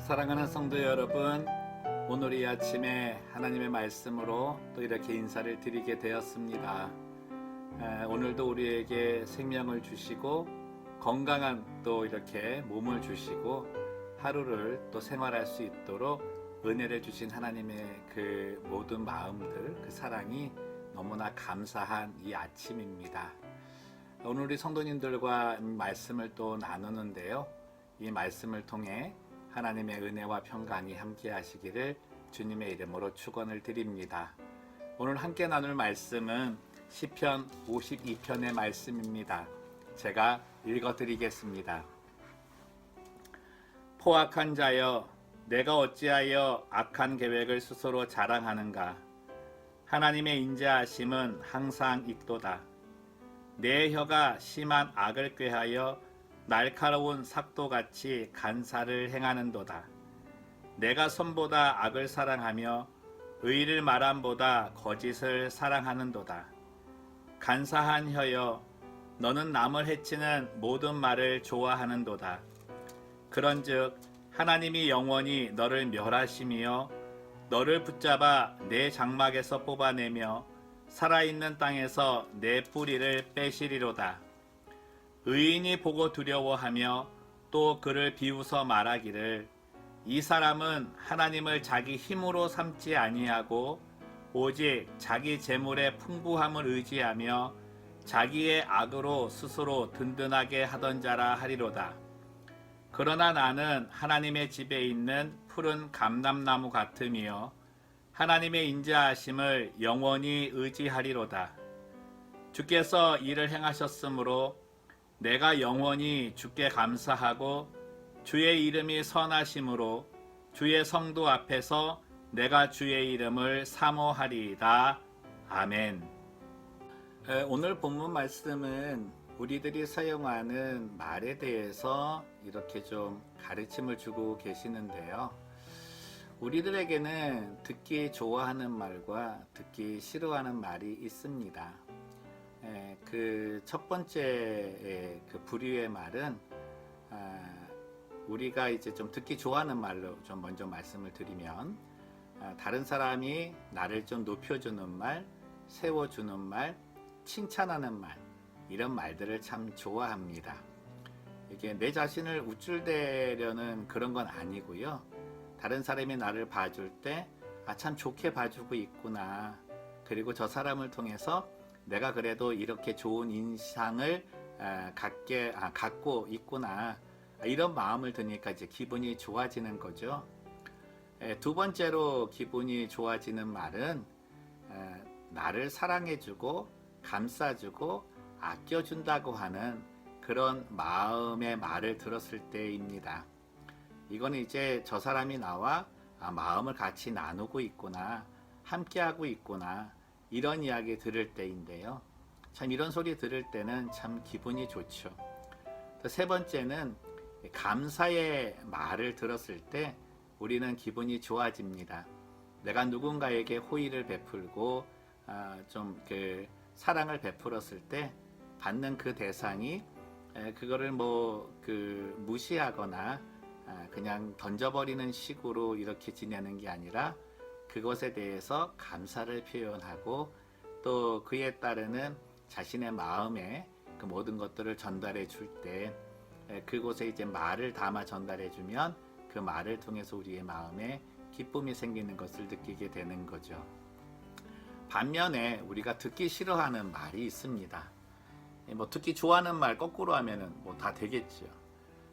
사랑하는 성도 여러분, 오늘 이 아침에 하나님의 말씀으로 또 이렇게 인사를 드리게 되었습니다. 오늘도 우리에게 생명을 주시고 건강한 또 이렇게 몸을 주시고 하루를 또 생활할 수 있도록 은혜를 주신 하나님의 그 모든 마음들, 그 사랑이 너무나 감사한 이 아침입니다. 오늘 우리 성도님들과 말씀을 또 나누는데요. 이 말씀을 통해 하나님의 은혜와 평강이 함께 하시기를 주님의 이름으로 축원을 드립니다. 오늘 함께 나눌 말씀은 시편 52편의 말씀입니다. 제가 읽어드리겠습니다. 포악한 자여, 내가 어찌하여 악한 계획을 스스로 자랑하는가? 하나님의 인자하심은 항상 있도다. 내 혀가 심한 악을 꾀하여 날카로운 삭도같이 간사를 행하는도다. 내가 선보다 악을 사랑하며 의를 말함보다 거짓을 사랑하는도다. 간사한 혀여, 너는 남을 해치는 모든 말을 좋아하는도다. 그런즉 하나님이 영원히 너를 멸하시며 너를 붙잡아 내 장막에서 뽑아내며 살아있는 땅에서 내 뿌리를 빼시리로다. 의인이 보고 두려워하며 또 그를 비웃어 말하기를 이 사람은 하나님을 자기 힘으로 삼지 아니하고 오직 자기 재물의 풍부함을 의지하며 자기의 악으로 스스로 든든하게 하던 자라 하리로다. 그러나 나는 하나님의 집에 있는 푸른 감람나무 같으며 하나님의 인자하심을 영원히 의지하리로다. 주께서 이를 행하셨으므로 내가 영원히 주께 감사하고 주의 이름이 선하심으로 주의 성도 앞에서 내가 주의 이름을 사모하리이다. 아멘. 오늘 본문 말씀은 우리들이 사용하는 말에 대해서 이렇게 좀 가르침을 주고 계시는데요. 우리들에게는 듣기 좋아하는 말과 듣기 싫어하는 말이 있습니다. 그 첫 번째 그 부류의 말은 우리가 이제 좀 듣기 좋아하는 말로 좀 먼저 말씀을 드리면 다른 사람이 나를 좀 높여주는 말, 세워주는 말, 칭찬하는 말, 이런 말들을 참 좋아합니다. 이게 내 자신을 우쭐대려는 그런 건 아니고요. 다른 사람이 나를 봐줄 때 참 좋게 봐주고 있구나. 그리고 저 사람을 통해서 내가 그래도 이렇게 좋은 인상을 갖고 있구나. 이런 마음을 드니까 이제 기분이 좋아지는 거죠. 두 번째로 기분이 좋아지는 말은 나를 사랑해주고 감싸주고 아껴준다고 하는 그런 마음의 말을 들었을 때입니다. 이거는 이제 저 사람이 나와 마음을 같이 나누고 있구나, 함께하고 있구나, 이런 이야기 들을 때인데요. 참 이런 소리 들을 때는 참 기분이 좋죠. 세 번째는 감사의 말을 들었을 때 우리는 기분이 좋아집니다. 내가 누군가에게 호의를 베풀고 좀 그 사랑을 베풀었을 때 받는 그 대상이 그거를 무시하거나 그냥 던져버리는 식으로 이렇게 지내는 게 아니라 그것에 대해서 감사를 표현하고 또 그에 따르는 자신의 마음에 그 모든 것들을 전달해 줄 때 그곳에 이제 말을 담아 전달해 주면 그 말을 통해서 우리의 마음에 기쁨이 생기는 것을 느끼게 되는 거죠. 반면에 우리가 듣기 싫어하는 말이 있습니다. 듣기 좋아하는 말 거꾸로 하면은 다 되겠죠.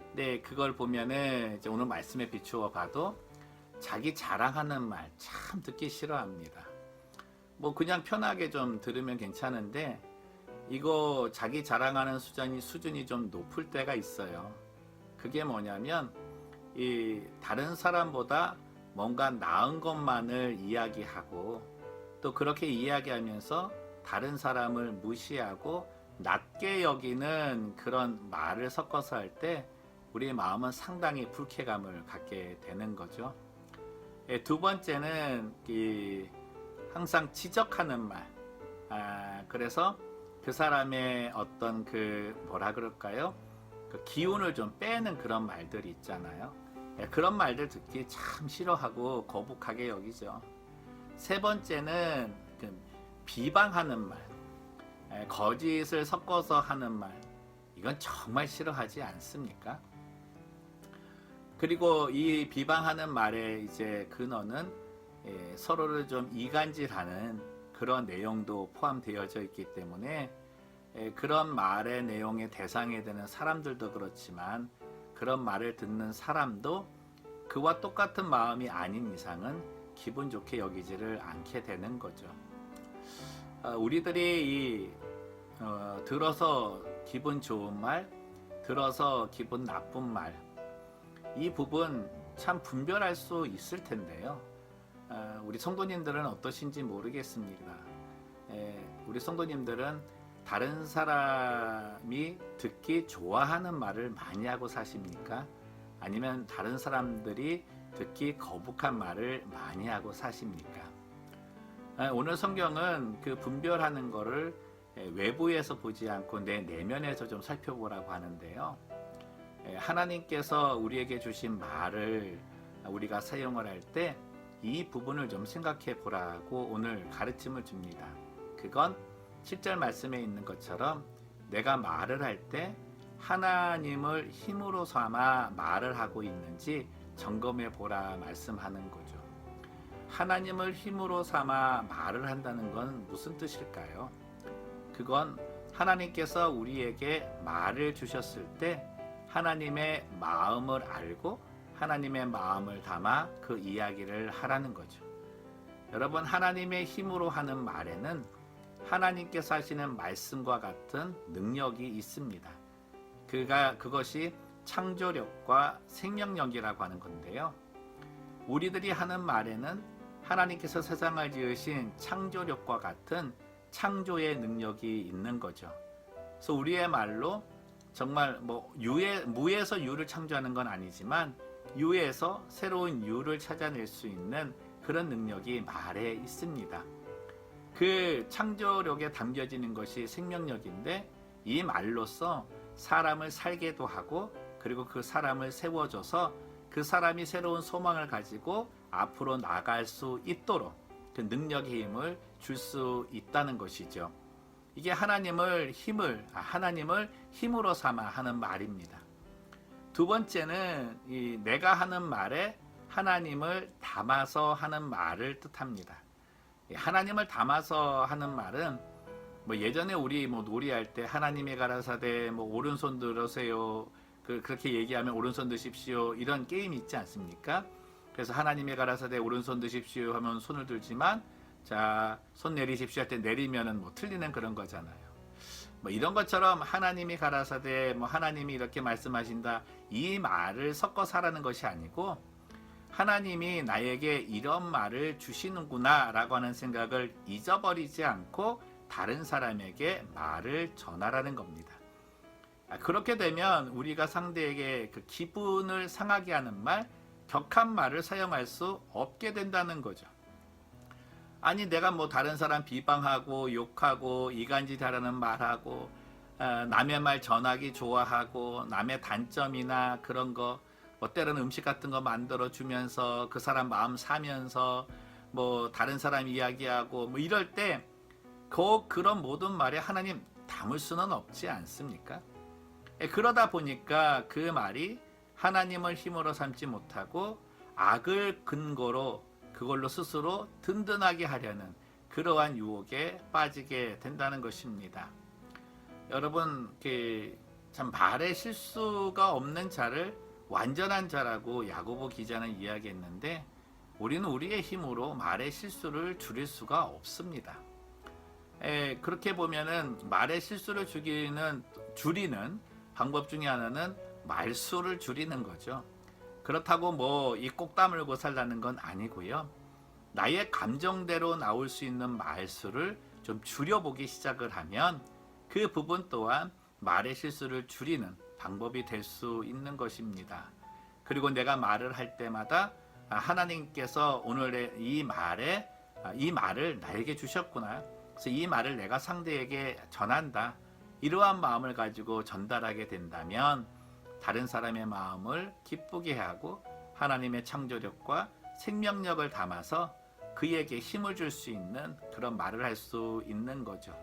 근데 그걸 보면은 이제 오늘 말씀에 비추어 봐도 자기 자랑하는 말 참 듣기 싫어합니다. 그냥 편하게 좀 들으면 괜찮은데 이거 자기 자랑하는 수준이 좀 높을 때가 있어요. 그게 뭐냐면 이 다른 사람보다 뭔가 나은 것만을 이야기하고 또 그렇게 이야기하면서 다른 사람을 무시하고 낮게 여기는 그런 말을 섞어서 할 때 우리의 마음은 상당히 불쾌감을 갖게 되는 거죠. 두 번째는 항상 지적하는 말. 그래서 그 사람의 어떤 그 기운을 좀 빼는 그런 말들이 있잖아요. 그런 말들 듣기 참 싫어하고 거북하게 여기죠. 세 번째는 그 비방하는 말, 거짓을 섞어서 하는 말, 이건 정말 싫어하지 않습니까? 그리고 이 비방하는 말의 이제 근원은 서로를 좀 이간질하는 그런 내용도 포함되어져 있기 때문에 그런 말의 내용의 대상이 되는 사람들도 그렇지만 그런 말을 듣는 사람도 그와 똑같은 마음이 아닌 이상은 기분 좋게 여기지를 않게 되는 거죠. 우리들이 들어서 기분 좋은 말, 들어서 기분 나쁜 말, 이 부분 참 분별할 수 있을 텐데요. 우리 성도님들은 어떠신지 모르겠습니다. 우리 성도님들은 다른 사람이 듣기 좋아하는 말을 많이 하고 사십니까? 아니면 다른 사람들이 듣기 거북한 말을 많이 하고 사십니까? 오늘 성경은 그 분별하는 거를 외부에서 보지 않고 내 내면에서 좀 살펴보라고 하는데요. 하나님께서 우리에게 주신 말을 우리가 사용을 할 때 이 부분을 좀 생각해 보라고 오늘 가르침을 줍니다. 그건 7절 말씀에 있는 것처럼 내가 말을 할 때 하나님을 힘으로 삼아 말을 하고 있는지 점검해 보라 말씀하는 거죠. 하나님을 힘으로 삼아 말을 한다는 건 무슨 뜻일까요? 그건 하나님께서 우리에게 말을 주셨을 때 하나님의 마음을 알고 하나님의 마음을 담아 그 이야기를 하라는 거죠. 여러분, 하나님의 힘으로 하는 말에는 하나님께서 하시는 말씀과 같은 능력이 있습니다. 그것이 창조력과 생명력이라고 하는 건데요. 우리들이 하는 말에는 하나님께서 세상을 지으신 창조력과 같은 창조의 능력이 있는 거죠. 그래서 우리의 말로 정말 무에서 유를 창조하는 건 아니지만 유에서 새로운 유를 찾아낼 수 있는 그런 능력이 말에 있습니다. 그 창조력에 담겨지는 것이 생명력인데 이 말로써 사람을 살게도 하고 그리고 그 사람을 세워줘서 그 사람이 새로운 소망을 가지고 앞으로 나갈 수 있도록 그 능력의 힘을 줄 수 있다는 것이죠. 이게 하나님을 힘으로 삼아 하는 말입니다. 두 번째는 내가 하는 말에 하나님을 담아서 하는 말을 뜻합니다. 하나님을 담아서 하는 말은 예전에 우리 놀이할 때 하나님의 가라사대 오른손 들으세요. 그렇게 얘기하면 오른손 드십시오. 이런 게임이 있지 않습니까? 그래서 하나님의 가라사대 오른손 드십시오 하면 손을 들지만 자, 손 내리십시오 할 때 내리면은 틀리는 그런 거잖아요. 이런 것처럼 하나님이 가라사대 하나님이 이렇게 말씀하신다 이 말을 섞어서 하라는 것이 아니고 하나님이 나에게 이런 말을 주시는구나 라고 하는 생각을 잊어버리지 않고 다른 사람에게 말을 전하라는 겁니다. 그렇게 되면 우리가 상대에게 그 기분을 상하게 하는 말, 격한 말을 사용할 수 없게 된다는 거죠. 아니 내가 다른 사람 비방하고 욕하고 이간질하라는 말하고 남의 말 전하기 좋아하고 남의 단점이나 그런 거 때로는 음식 같은 거 만들어 주면서 그 사람 마음 사면서 다른 사람 이야기하고 이럴 때 그런 모든 말에 하나님 담을 수는 없지 않습니까? 그러다 보니까 그 말이 하나님을 힘으로 삼지 못하고 악을 근거로 그걸로 스스로 든든하게 하려는 그러한 유혹에 빠지게 된다는 것입니다. 여러분, 참 말에 실수가 없는 자를 완전한 자라고 야고보 기자는 이야기했는데 우리는 우리의 힘으로 말의 실수를 줄일 수가 없습니다. 그렇게 보면은 말의 실수를 줄이는 방법 중에 하나는 말수를 줄이는 거죠. 그렇다고 이 꼭 다물고 살라는 건 아니고요. 나의 감정대로 나올 수 있는 말수를 좀 줄여보기 시작을 하면 그 부분 또한 말의 실수를 줄이는 방법이 될 수 있는 것입니다. 그리고 내가 말을 할 때마다 하나님께서 오늘의 이 말을 나에게 주셨구나. 그래서 이 말을 내가 상대에게 전한다. 이러한 마음을 가지고 전달하게 된다면 다른 사람의 마음을 기쁘게 하고 하나님의 창조력과 생명력을 담아서 그에게 힘을 줄 수 있는 그런 말을 할 수 있는 거죠.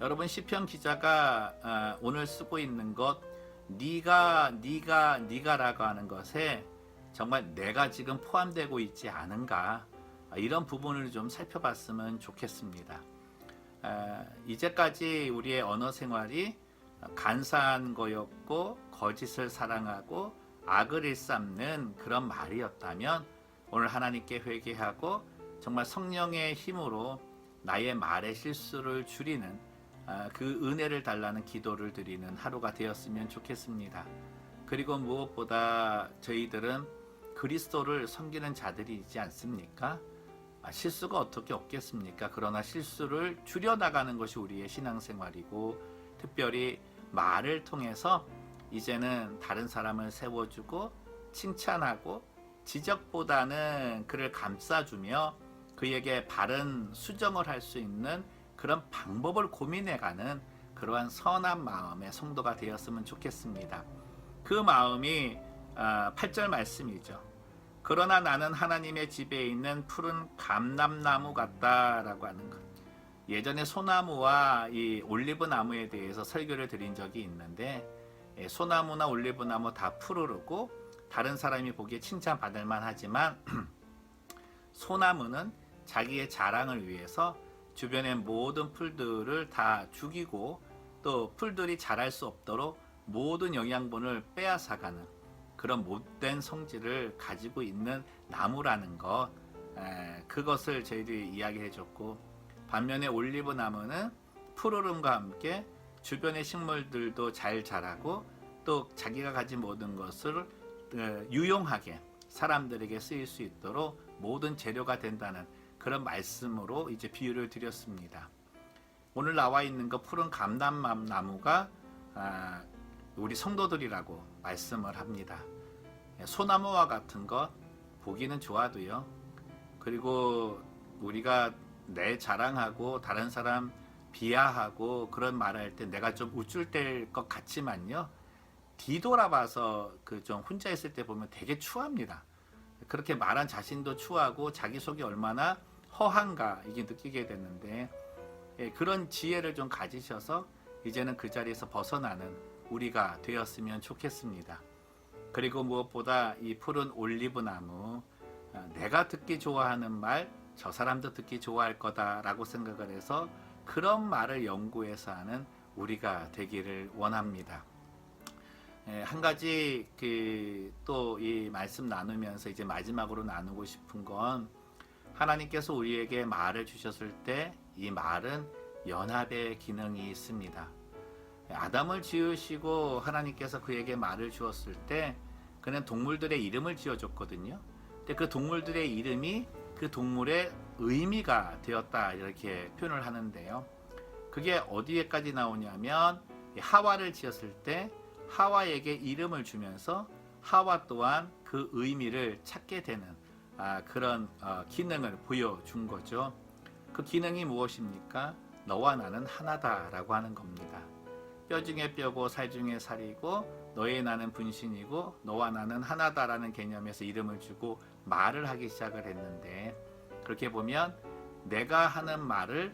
여러분, 시편 기자가 오늘 쓰고 있는 것 네가라고 하는 것에 정말 내가 지금 포함되고 있지 않은가, 이런 부분을 좀 살펴봤으면 좋겠습니다. 이제까지 우리의 언어 생활이 간사한 거였고 거짓을 사랑하고 악을 일삼는 그런 말이었다면 오늘 하나님께 회개하고 정말 성령의 힘으로 나의 말의 실수를 줄이는 그 은혜를 달라는 기도를 드리는 하루가 되었으면 좋겠습니다. 그리고 무엇보다 저희들은 그리스도를 섬기는 자들이지 않습니까? 실수가 어떻게 없겠습니까? 그러나 실수를 줄여나가는 것이 우리의 신앙생활이고, 특별히 말을 통해서 이제는 다른 사람을 세워주고 칭찬하고 지적보다는 그를 감싸주며 그에게 바른 수정을 할 수 있는 그런 방법을 고민해가는 그러한 선한 마음의 성도가 되었으면 좋겠습니다. 그 마음이 8절 말씀이죠. 그러나 나는 하나님의 집에 있는 푸른 감람나무 같다라고 하는 것. 예전에 소나무와 이 올리브 나무에 대해서 설교를 드린 적이 있는데, 소나무나 올리브 나무 다 푸르르고 다른 사람이 보기에 칭찬받을 만하지만 소나무는 자기의 자랑을 위해서 주변의 모든 풀들을 다 죽이고 또 풀들이 자랄 수 없도록 모든 영양분을 빼앗아가는 그런 못된 성질을 가지고 있는 나무라는 것, 그것을 저희들이 이야기해 줬고, 반면에 올리브 나무는 푸르름과 함께 주변의 식물들도 잘 자라고 또 자기가 가진 모든 것을 유용하게 사람들에게 쓰일 수 있도록 모든 재료가 된다는 그런 말씀으로 이제 비유를 드렸습니다. 오늘 나와 있는 그 푸른 감람나무가 우리 성도들이라고 말씀을 합니다. 소나무와 같은 것 보기는 좋아도요. 그리고 우리가 내 자랑하고 다른 사람 비하하고 그런 말할 때 내가 좀 우쭐댈 것 같지만요. 뒤돌아봐서 그 좀 혼자 있을 때 보면 되게 추합니다. 그렇게 말한 자신도 추하고 자기 속이 얼마나 허한가 이게 느끼게 됐는데, 그런 지혜를 좀 가지셔서 이제는 그 자리에서 벗어나는 우리가 되었으면 좋겠습니다. 그리고 무엇보다 이 푸른 올리브 나무, 내가 듣기 좋아하는 말 저 사람도 듣기 좋아할 거다라고 생각을 해서 그런 말을 연구해서 하는 우리가 되기를 원합니다. 한 가지 또 이 말씀 나누면서 이제 마지막으로 나누고 싶은 건, 하나님께서 우리에게 말을 주셨을 때 이 말은 연합의 기능이 있습니다. 아담을 지으시고 하나님께서 그에게 말을 주었을 때 그는 동물들의 이름을 지어줬거든요. 근데 그 동물들의 이름이 그 동물의 의미가 되었다, 이렇게 표현을 하는데요. 그게 어디에까지 나오냐면 하와를 지었을 때 하와에게 이름을 주면서 하와 또한 그 의미를 찾게 되는 그런 기능을 보여준 거죠. 그 기능이 무엇입니까? 너와 나는 하나다라고 하는 겁니다. 뼈 중에 뼈고 살 중에 살이고 너의 나는 분신이고 너와 나는 하나다라는 개념에서 이름을 주고 말을 하기 시작을 했는데, 그렇게 보면 내가 하는 말을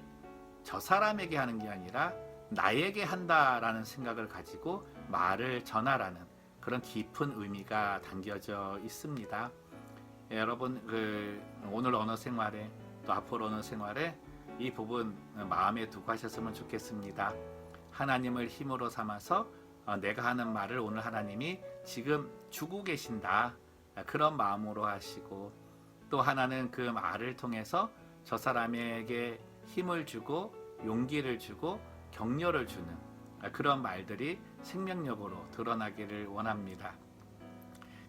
저 사람에게 하는 게 아니라 나에게 한다라는 생각을 가지고 말을 전하라는 그런 깊은 의미가 담겨져 있습니다. 여러분, 오늘 언어 생활에 또 앞으로 언어 생활에 이 부분 마음에 두고 하셨으면 좋겠습니다. 하나님을 힘으로 삼아서 내가 하는 말을 오늘 하나님이 지금 주고 계신다, 그런 마음으로 하시고, 또 하나는 그 말을 통해서 저 사람에게 힘을 주고 용기를 주고 격려를 주는 그런 말들이 생명력으로 드러나기를 원합니다.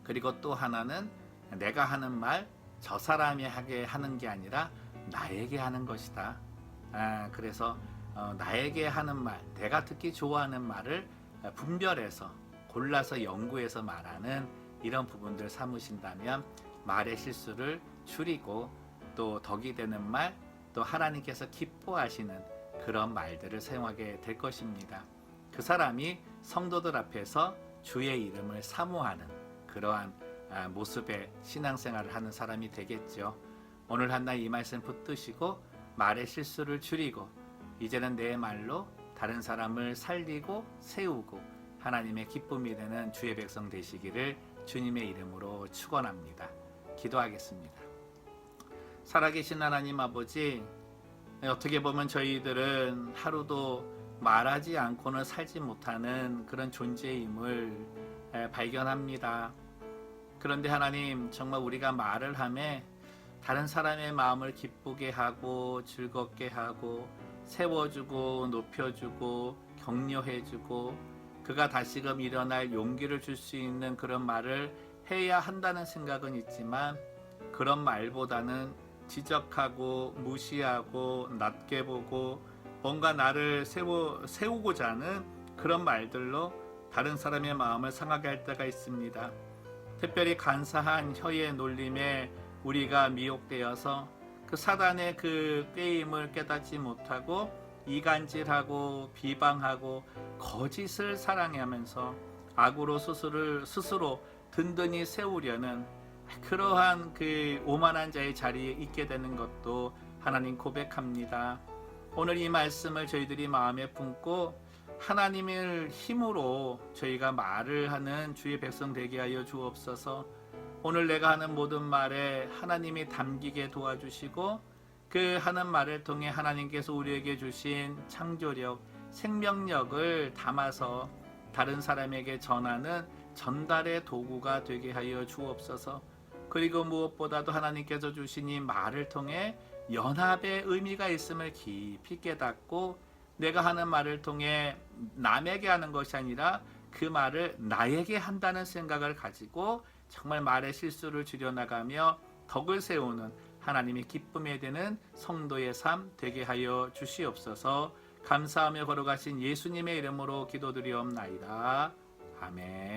그리고 또 하나는 내가 하는 말 저 사람에게 하는 게 아니라 나에게 하는 것이다. 그래서 나에게 하는 말, 내가 듣기 좋아하는 말을 분별해서 골라서 연구해서 말하는 이런 부분들 삼으신다면 말의 실수를 줄이고 또 덕이 되는 말, 또 하나님께서 기뻐하시는 그런 말들을 사용하게 될 것입니다. 그 사람이 성도들 앞에서 주의 이름을 사모하는 그러한 모습의 신앙생활을 하는 사람이 되겠죠. 오늘 한날 이 말씀 붙드시고 말의 실수를 줄이고 이제는 내 말로 다른 사람을 살리고 세우고 하나님의 기쁨이 되는 주의 백성 되시기를 주님의 이름으로 축원합니다. 기도하겠습니다. 살아계신 하나님 아버지, 어떻게 보면 저희들은 하루도 말하지 않고는 살지 못하는 그런 존재임을 발견합니다. 그런데 하나님, 정말 우리가 말을 하며 다른 사람의 마음을 기쁘게 하고 즐겁게 하고 세워주고 높여주고 격려해주고 그가 다시금 일어날 용기를 줄 수 있는 그런 말을 해야 한다는 생각은 있지만, 그런 말보다는 지적하고 무시하고 낮게 보고 뭔가 나를 세우고자 하는 그런 말들로 다른 사람의 마음을 상하게 할 때가 있습니다. 특별히 간사한 혀의 놀림에 우리가 미혹되어서 그 사단의 그 꾀임을 깨닫지 못하고 이간질하고 비방하고 거짓을 사랑하면서 악으로 스스로 든든히 세우려는 그러한 그 오만한 자의 자리에 있게 되는 것도 하나님 고백합니다. 오늘 이 말씀을 저희들이 마음에 품고 하나님의 힘으로 저희가 말을 하는 주의 백성 되게 하여 주옵소서. 오늘 내가 하는 모든 말에 하나님이 담기게 도와주시고 그 하는 말을 통해 하나님께서 우리에게 주신 창조력, 생명력을 담아서 다른 사람에게 전하는 전달의 도구가 되게 하여 주옵소서. 그리고 무엇보다도 하나님께서 주신 이 말을 통해 연합의 의미가 있음을 깊이 깨닫고 내가 하는 말을 통해 남에게 하는 것이 아니라 그 말을 나에게 한다는 생각을 가지고 정말 말의 실수를 줄여나가며 덕을 세우는 하나님의 기쁨에 되는 성도의 삶 되게 하여 주시옵소서. 감사하며 걸어가신 예수님의 이름으로 기도드리옵나이다. 아멘.